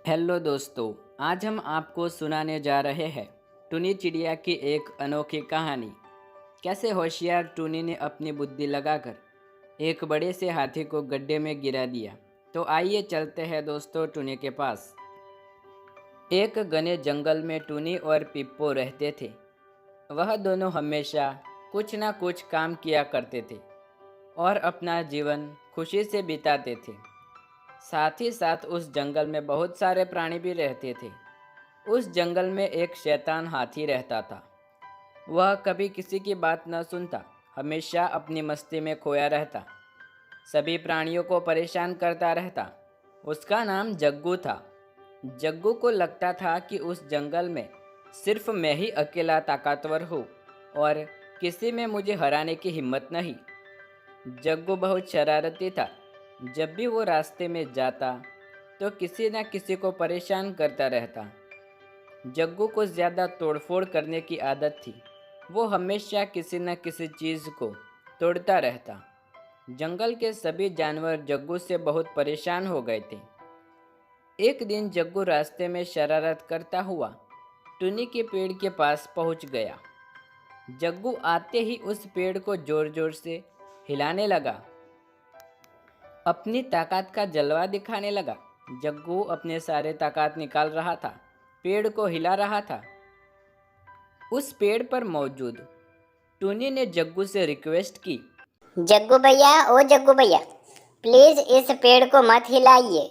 Hello दोस्तों। आज हम आपको सुनाने जा रहे हैं टुनी चिड़िया की एक अनोखी कहानी। कैसे होशियार टुनी ने अपनी बुद्धि लगाकर एक बड़े से हाथी को गड्ढे में गिरा दिया। तो आइए चलते हैं दोस्तों टुनी के पास। एक घने जंगल में टुनी और पिप्पो रहते थे। वह दोनों हमेशा कुछ ना कुछ काम किया करते थे और अपना जीवन खुशी से बिताते थे। साथ ही साथ उस जंगल में बहुत सारे प्राणी भी रहते थे। उस जंगल में एक शैतान हाथी रहता था। वह कभी किसी की बात न सुनता, हमेशा अपनी मस्ती में खोया रहता, सभी प्राणियों को परेशान करता रहता। उसका नाम जग्गू था। जग्गू को लगता था कि उस जंगल में सिर्फ मैं ही अकेला ताकतवर हूँ और किसी में मुझे हराने की हिम्मत नहीं। जग्गू बहुत शरारती था। जब भी वो रास्ते में जाता तो किसी न किसी को परेशान करता रहता। जग्गू को ज़्यादा तोड़फोड़ करने की आदत थी। वो हमेशा किसी न किसी चीज़ को तोड़ता रहता। जंगल के सभी जानवर जग्गू से बहुत परेशान हो गए थे। एक दिन जग्गू रास्ते में शरारत करता हुआ टुनी के पेड़ के पास पहुंच गया। जग्गू आते ही उस पेड़ को जोर जोर से हिलाने लगा, अपनी ताकत का जलवा दिखाने लगा। जग्गू अपने सारे ताकत निकाल रहा था, पेड़ को हिला रहा था। उस पेड़ पर मौजूद टुनी ने जग्गू से रिक्वेस्ट की। जग्गू भैया, ओ जग्गू भैया, प्लीज इस पेड़ को मत हिलाइए।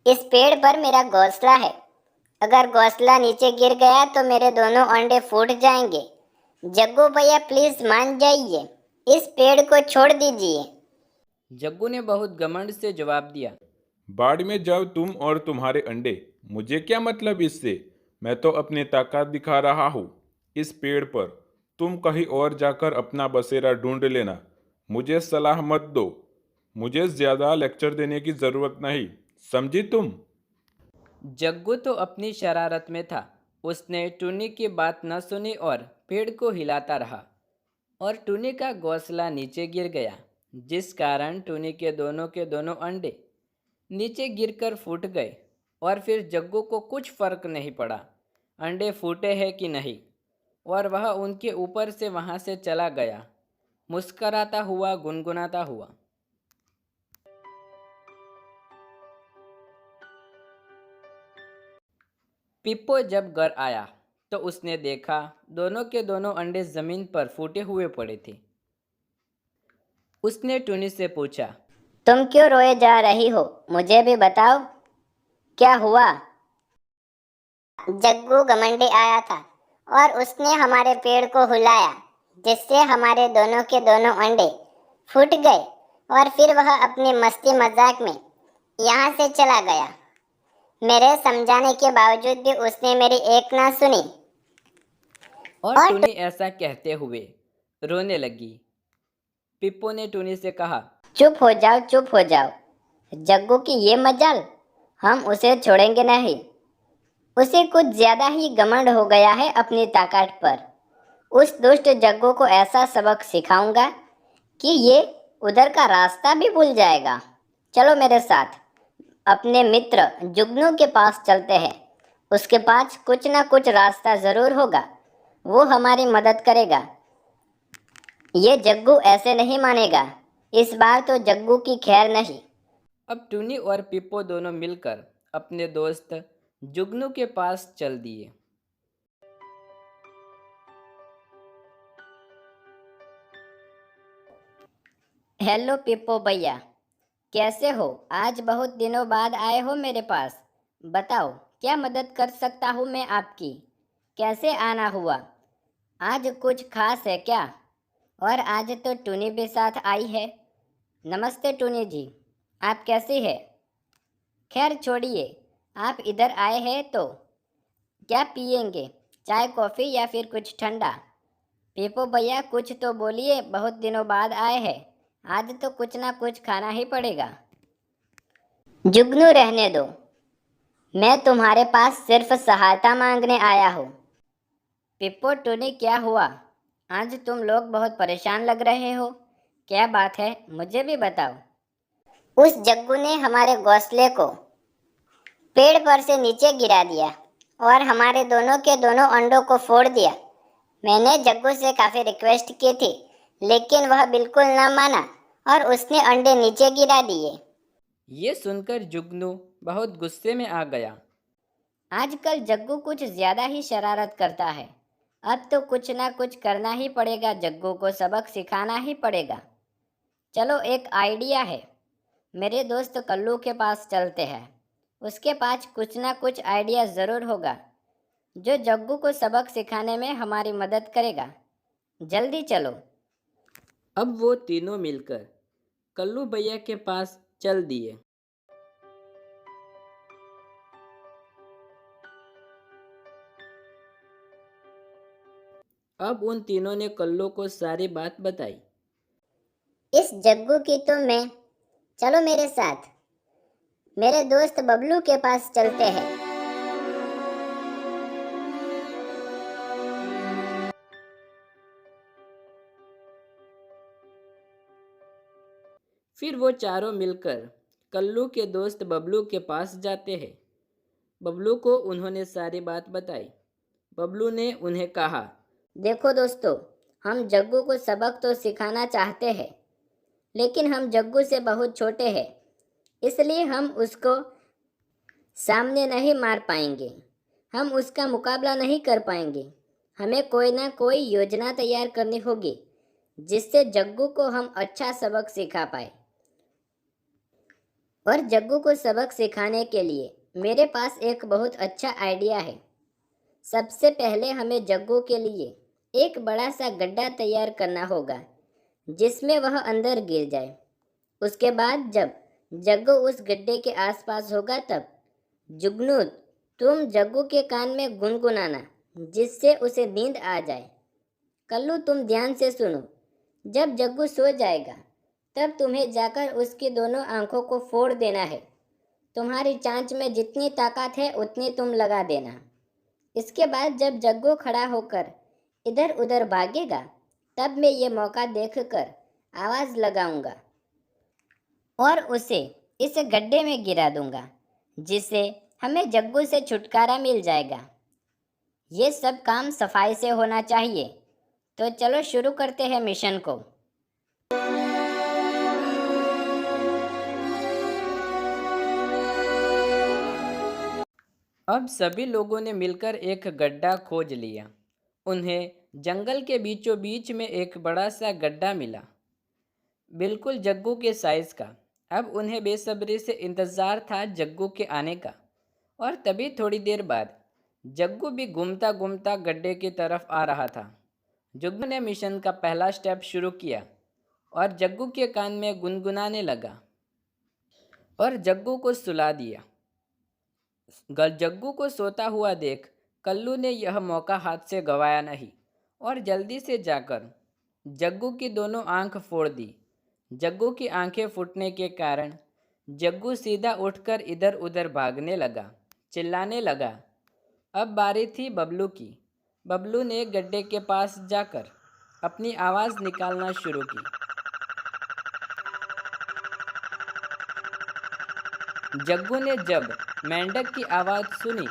इस पेड़ पर मेरा घोंसला है। अगर घोंसला नीचे गिर गया तो मेरे दोनों अंडे फूट जाएंगे। जग्गू भैया प्लीज मान जाइए, इस पेड़ को छोड़ दीजिए। जग्गू ने बहुत घमंड से जवाब दिया। बाड़ में जाओ तुम और तुम्हारे अंडे। मुझे क्या मतलब इससे? मैं तो अपनी ताकत दिखा रहा हूँ इस पेड़ पर। तुम कहीं और जाकर अपना बसेरा ढूंढ लेना। मुझे सलाह मत दो। मुझे ज्यादा लेक्चर देने की जरूरत नहीं, समझी तुम? जग्गू तो अपनी शरारत में था। उसने टुनी की बात न सुनी और पेड़ को हिलाता रहा और टुनी का घोंसला नीचे गिर गया, जिस कारण टुनी के दोनों अंडे नीचे गिरकर फूट गए। और फिर जग्गू को कुछ फर्क नहीं पड़ा अंडे फूटे हैं कि नहीं, और वह उनके ऊपर से वहां से चला गया, मुस्कराता हुआ, गुनगुनाता हुआ। पिप्पो जब घर आया तो उसने देखा दोनों के दोनों अंडे जमीन पर फूटे हुए पड़े थे। उसने टुनी से पूछा। तुम क्यों रोए जा रही हो? मुझे भी बताओ, क्या हुआ? जग्गू घमंडी आया था और उसने हमारे पेड़ को हिलाया, जिससे हमारे दोनों के दोनों अंडे फूट गए। और फिर वह अपनी मस्ती मजाक में यहाँ से चला गया। मेरे समझाने के बावजूद भी उसने मेरी एक ना सुनी। और और टुनी ऐसा कहते हुए रोने लगी। पिप्पो ने टुनी से कहा। चुप हो जाओ, चुप हो जाओ। जग्गू की ये मजाल, हम उसे छोड़ेंगे नहीं। उसे कुछ ज्यादा ही घमंड हो गया है अपनी ताकत पर। उस दुष्ट जग्गू को ऐसा सबक सिखाऊंगा कि ये उधर का रास्ता भी भूल जाएगा। चलो मेरे साथ अपने मित्र जुगनू के पास चलते हैं। उसके पास कुछ ना कुछ रास्ता जरूर होगा, वो हमारी मदद करेगा। ये जग्गू ऐसे नहीं मानेगा। इस बार तो जग्गू की खैर नहीं। अब टुनी और पिप्पो दोनों मिलकर अपने दोस्त जुगनू के पास चल दिए। हेलो पिप्पो भैया, कैसे हो? आज बहुत दिनों बाद आए हो मेरे पास। बताओ, क्या मदद कर सकता हूँ मैं आपकी? कैसे आना हुआ? आज कुछ खास है क्या? और आज तो टूनी भी साथ आई है। नमस्ते टूनी जी, आप कैसी है? खैर छोड़िए, आप इधर आए हैं तो क्या पियेंगे? चाय, कॉफ़ी या फिर कुछ ठंडा? पीपो भैया कुछ तो बोलिए, बहुत दिनों बाद आए हैं। आज तो कुछ ना कुछ खाना ही पड़ेगा। जुगनू रहने दो, मैं तुम्हारे पास सिर्फ सहायता मांगने आया हूँ। पिप्पो टूनी क्या हुआ? आज तुम लोग बहुत परेशान लग रहे हो। क्या बात है, मुझे भी बताओ। उस जग्गू ने हमारे घोंसले को पेड़ पर से नीचे गिरा दिया और हमारे दोनों के दोनों अंडों को फोड़ दिया। मैंने जग्गू से काफ़ी रिक्वेस्ट की थी, लेकिन वह बिल्कुल न माना और उसने अंडे नीचे गिरा दिए। ये सुनकर जुगनू बहुत गुस्से में आ गया। आजकल जग्गू कुछ ज़्यादा ही शरारत करता है। अब तो कुछ ना कुछ करना ही पड़ेगा, जग्गू को सबक सिखाना ही पड़ेगा। चलो एक आइडिया है, मेरे दोस्त कल्लू के पास चलते हैं। उसके पास कुछ ना कुछ आइडिया ज़रूर होगा जो जग्गू को सबक सिखाने में हमारी मदद करेगा। जल्दी चलो। अब वो तीनों मिलकर कल्लू भैया के पास चल दिए। अब उन तीनों ने कल्लू को सारी बात बताई। इस जग्गू की तो मैं, चलो मेरे साथ, मेरे दोस्त बबलू के पास चलते हैं। फिर वो चारों मिलकर कल्लू के दोस्त बबलू के पास जाते हैं। बबलू को उन्होंने सारी बात बताई। बबलू ने उन्हें कहा, देखो दोस्तों, हम जग्गू को सबक तो सिखाना चाहते हैं, लेकिन हम जग्गू से बहुत छोटे हैं, इसलिए हम उसको सामने नहीं मार पाएंगे। हम उसका मुकाबला नहीं कर पाएंगे। हमें कोई ना कोई योजना तैयार करनी होगी जिससे जग्गू को हम अच्छा सबक सिखा पाए। और जग्गू को सबक सिखाने के लिए मेरे पास एक बहुत अच्छा आइडिया है। सबसे पहले हमें जग्गू के लिए एक बड़ा सा गड्ढा तैयार करना होगा जिसमें वह अंदर गिर जाए। उसके बाद जब जग्गू उस गड्ढे के आसपास होगा तब जुगनू तुम जग्गू के कान में गुनगुनाना जिससे उसे नींद आ जाए। कल्लू तुम ध्यान से सुनो। जब जग्गू सो जाएगा तब तुम्हें जाकर उसकी दोनों आंखों को फोड़ देना है। तुम्हारी चांच में जितनी ताकत है उतनी तुम लगा देना। इसके बाद जब जग्गू खड़ा होकर इधर उधर भागेगा तब मैं ये मौका देखकर आवाज़ लगाऊंगा और उसे इस गड्ढे में गिरा दूंगा, जिससे हमें जग्गू से छुटकारा मिल जाएगा। ये सब काम सफाई से होना चाहिए। तो चलो शुरू करते हैं मिशन को। अब सभी लोगों ने मिलकर एक गड्ढा खोज लिया। उन्हें जंगल के बीचों बीच में एक बड़ा सा गड्ढा मिला, बिल्कुल जग्गू के साइज का। अब उन्हें बेसब्री से इंतज़ार था जग्गू के आने का। और तभी थोड़ी देर बाद जग्गू भी घूमता घूमता गड्ढे की तरफ आ रहा था। जग्गू ने मिशन का पहला स्टेप शुरू किया और जग्गू के कान में गुनगुनाने लगा और जग्गू को सुला दिया। जग्गू को सोता हुआ देख कल्लू ने यह मौका हाथ से गंवाया नहीं और जल्दी से जाकर जग्गू की दोनों आंख फोड़ दी। जग्गू की आंखें फूटने के कारण जग्गू सीधा उठकर इधर उधर भागने लगा, चिल्लाने लगा। अब बारी थी बबलू की। बबलू ने गड्ढे के पास जाकर अपनी आवाज़ निकालना शुरू की। जग्गू ने जब मेंढक की आवाज़ सुनी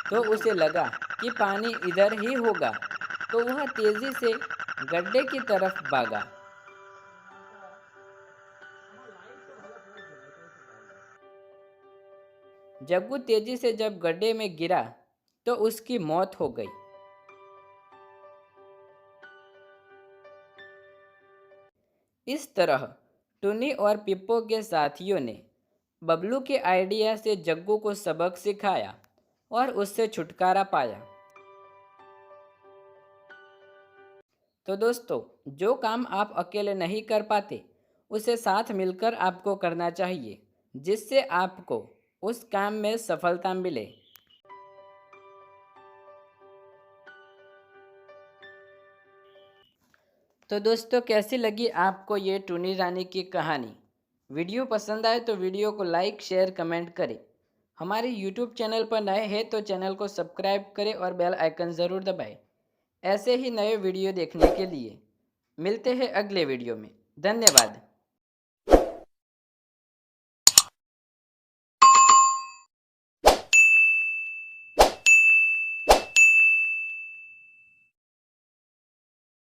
तो उसे लगा कि पानी इधर ही होगा, तो वह तेज़ी से गड्ढे की तरफ भागा। जग्गू तेज़ी से जब गड्ढे में गिरा तो उसकी मौत हो गई। इस तरह टुनी और पिप्पो के साथियों ने बबलू के आइडिया से जग्गू को सबक सिखाया और उससे छुटकारा पाया। तो दोस्तों, जो काम आप अकेले नहीं कर पाते उसे साथ मिलकर आपको करना चाहिए, जिससे आपको उस काम में सफलता मिले। तो दोस्तों, कैसी लगी आपको ये टुनी रानी की कहानी? वीडियो पसंद आए तो वीडियो को लाइक, शेयर, कमेंट करें। हमारे यूट्यूब चैनल पर नए हैं तो चैनल को सब्सक्राइब करें और बेल आइकन ज़रूर दबाएं। ऐसे ही नए वीडियो देखने के लिए मिलते हैं अगले वीडियो में। धन्यवाद।